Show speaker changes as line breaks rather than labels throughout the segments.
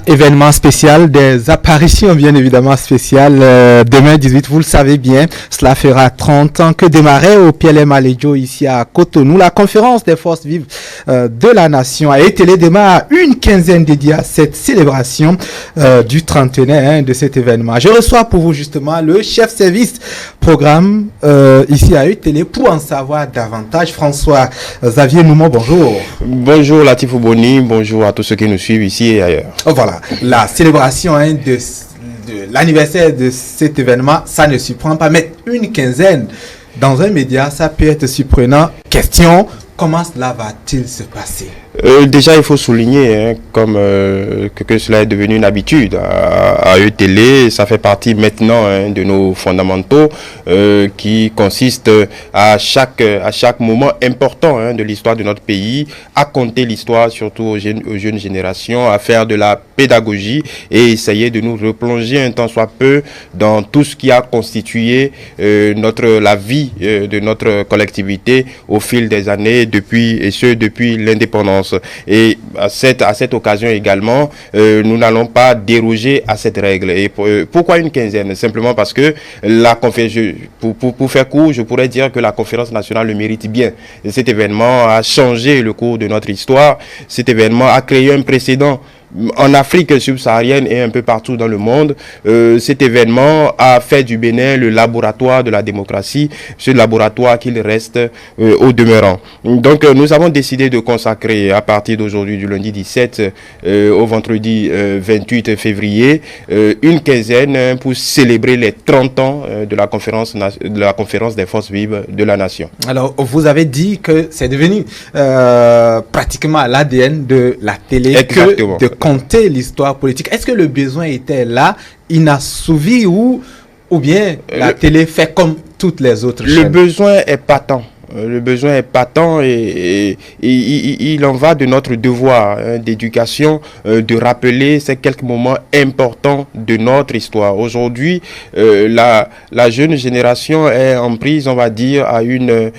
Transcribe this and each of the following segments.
événement spécial, des apparitions bien évidemment spéciales. Demain 18, vous le savez bien, cela fera 30 ans que démarrait au PLM Alédio ici à Cotonou. La conférence des forces vives de la nation a été démarre une quinzaine dédiée à cette célébration du trentenaire de cet événement. Je reçois pour vous justement le chef service programme ici à UTélé pour en savoir davantage. François Xavier Noumon, bonjour.
Bonjour Latif Ouboni, bonjour à tous ceux qui nous suivent ici et ailleurs.
Voilà, la célébration de l'anniversaire de cet événement, ça ne surprend pas, mais une quinzaine dans un média, ça peut être surprenant. Question, comment cela va-t-il se passer?
Déjà, il faut souligner que cela est devenu une habitude à UTélé. Ça fait partie maintenant de nos fondamentaux qui consistent à chaque moment important de l'histoire de notre pays, à conter l'histoire surtout aux jeunes générations, à faire de la pédagogie et essayer de nous replonger un tant soit peu dans tout ce qui a constitué la vie de notre collectivité au fil des années depuis l'indépendance. Et à cette occasion également, nous n'allons pas déroger à cette règle. Et pourquoi une quinzaine? Simplement parce que pour faire court, je pourrais dire que la conférence nationale le mérite bien. Et cet événement a changé le cours de notre histoire. Cet événement a créé un précédent en Afrique subsaharienne et un peu partout dans le monde. Cet événement a fait du Bénin le laboratoire de la démocratie, ce laboratoire qu'il reste au demeurant. Donc nous avons décidé de consacrer à partir d'aujourd'hui, du lundi 17 au vendredi 28 février, une quinzaine pour célébrer les 30 ans de la conférence des forces vives de la nation.
Alors, vous avez dit que c'est devenu pratiquement l'ADN de la télé.
Exactement.
De compter l'histoire politique. Est-ce que le besoin était là, inassouvi ou bien la télé fait comme toutes les autres chaînes?
Le besoin est patent. Le besoin est patent et il en va de notre devoir d'éducation de rappeler ces quelques moments importants de notre histoire. Aujourd'hui, la jeune génération est en prise, on va dire, à une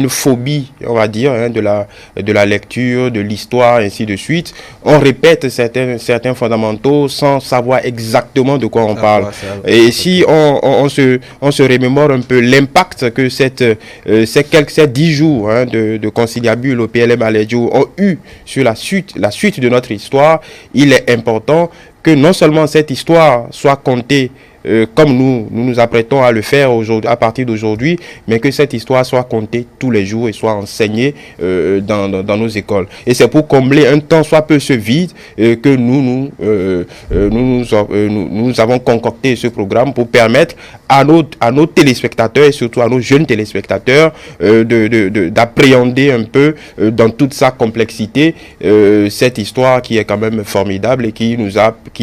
phobie, on va dire, de la lecture, de l'histoire, ainsi de suite. On répète certains fondamentaux sans savoir exactement de quoi on parle. Et si on se remémore un peu l'impact que ces 10 jours de conciliabule au PLM Alédio ont eu sur la suite de notre histoire, il est important que non seulement cette histoire soit contée comme nous nous apprêtons à le faire à partir d'aujourd'hui, mais que cette histoire soit contée tous les jours et soit enseignée dans nos écoles. Et c'est pour combler un tant soit peu ce vide que nous avons concocté ce programme pour permettre à nos téléspectateurs et surtout à nos jeunes téléspectateurs d'appréhender un peu dans toute sa complexité cette histoire qui est quand même formidable et qui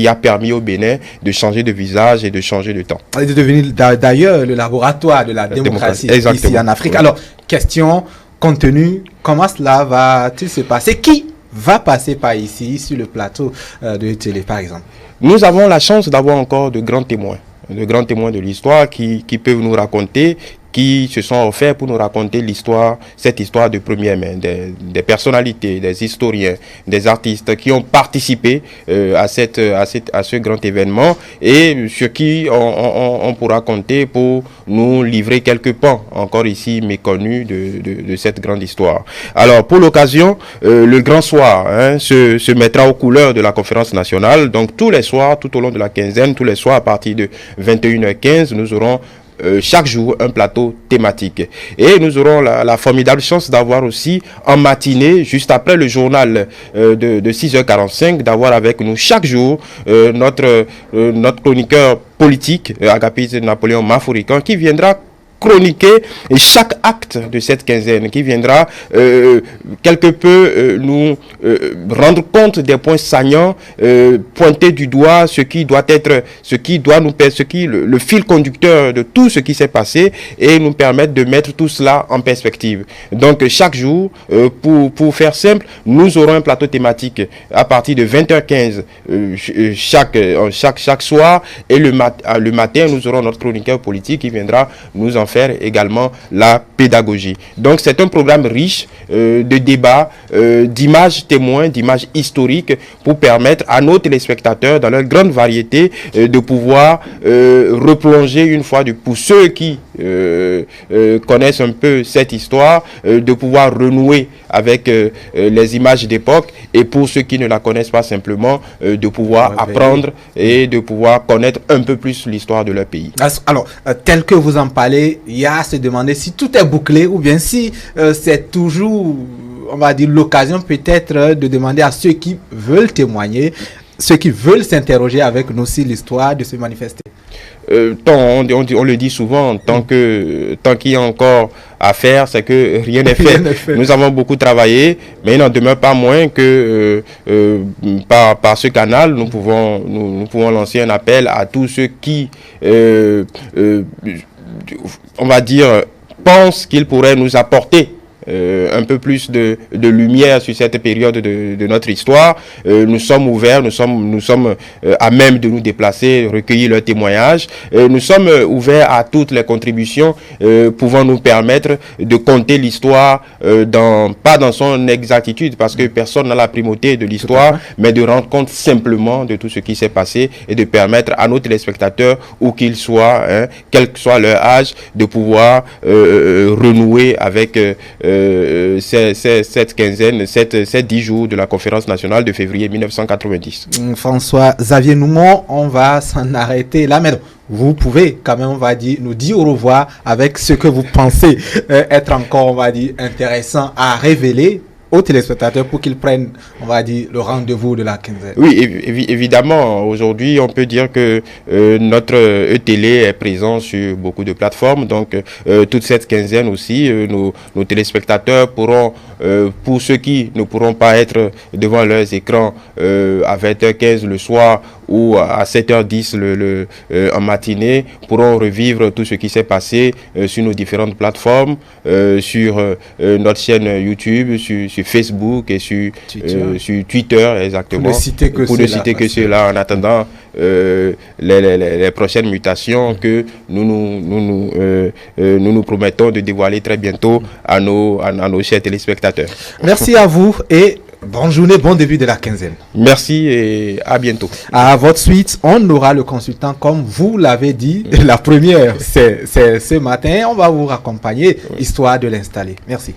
a permis au Bénin de changer de visage et de changer de temps.
Il est devenu d'ailleurs le laboratoire de la démocratie ici en Afrique. Oui. Alors, question, contenu, comment cela va-t-il se passer? Qui va passer par ici, sur le plateau de télé, par exemple?
Nous avons la chance d'avoir encore de grands témoins de l'histoire qui peuvent nous raconter, qui se sont offerts pour nous raconter cette histoire de première main, des personnalités, des historiens, des artistes qui ont participé à ce grand événement et sur qui on pourra compter pour nous livrer quelques pans encore ici méconnus de cette grande histoire. Alors pour l'occasion, le grand soir se mettra aux couleurs de la conférence nationale. Donc tous les soirs, tout au long de la quinzaine, tous les soirs à partir de 21h15, nous aurons chaque jour un plateau thématique. Et nous aurons la formidable chance d'avoir aussi en matinée, juste après le journal de 6h45, d'avoir avec nous chaque jour notre chroniqueur politique, Agapite Napoléon Mafourican, qui viendra chroniquer chaque acte de cette quinzaine, qui viendra quelque peu nous rendre compte des points saignants, pointer du doigt le fil conducteur de tout ce qui s'est passé et nous permettre de mettre tout cela en perspective. Donc chaque jour, pour faire simple, nous aurons un plateau thématique à partir de 20h15 chaque soir et le matin, nous aurons notre chroniqueur politique qui viendra nous en faire également la pédagogie. Donc c'est un programme riche de débats, d'images témoins, d'images historiques pour permettre à nos téléspectateurs, dans leur grande variété, de pouvoir replonger une fois pour ceux qui connaissent un peu cette histoire, de pouvoir renouer avec les images d'époque, et pour ceux qui ne la connaissent pas simplement, de pouvoir apprendre et de pouvoir connaître un peu plus l'histoire de leur pays.
Alors, tel que vous en parlez, il y a à se demander si tout est bouclé ou bien si c'est toujours, on va dire, l'occasion peut-être de demander à ceux qui veulent témoigner, ceux qui veulent s'interroger avec nous sur l'histoire, de se manifester.
On le dit souvent, tant qu'il y a encore à faire, c'est que rien n'est fait. Nous avons beaucoup travaillé, mais il n'en demeure pas moins que par ce canal, nous pouvons lancer un appel à tous ceux qui, on va dire, pensent qu'ils pourraient nous apporter un peu plus de lumière sur cette période de notre histoire. Nous sommes ouverts, nous sommes à même de nous déplacer, recueillir leurs témoignages. Nous sommes ouverts à toutes les contributions pouvant nous permettre de compter l'histoire pas dans son exactitude, parce que personne n'a la primauté de l'histoire, mais de rendre compte simplement de tout ce qui s'est passé et de permettre à nos téléspectateurs, où qu'ils soient, quel que soit leur âge, de pouvoir renouer avec cette quinzaine, ces 10 jours de la conférence nationale de février 1990.
François-Xavier Noumon, on va s'en arrêter là, mais vous pouvez quand même, on va dire, nous dire au revoir avec ce que vous pensez être encore, on va dire, intéressant à révéler aux téléspectateurs pour qu'ils prennent, on va dire, le rendez-vous de la quinzaine.
Oui, évidemment, aujourd'hui, on peut dire que notre e-télé est présent sur beaucoup de plateformes. Donc, toute cette quinzaine aussi, nos téléspectateurs pourront, pour ceux qui ne pourront pas être devant leurs écrans à 20h15 le soir ou à 7h10 en matinée, pourront revivre tout ce qui s'est passé sur nos différentes plateformes, sur notre chaîne YouTube, sur Facebook et sur Twitter, exactement.
Pour ne citer que
cela, en attendant les prochaines mutations que nous promettons de dévoiler très bientôt à nos chers téléspectateurs.
Merci à vous et bonne journée, bon début de la quinzaine.
Merci et à bientôt.
À votre suite, on aura le consultant, comme vous l'avez dit. La première, c'est ce matin. On va vous raccompagner, histoire de l'installer. Merci.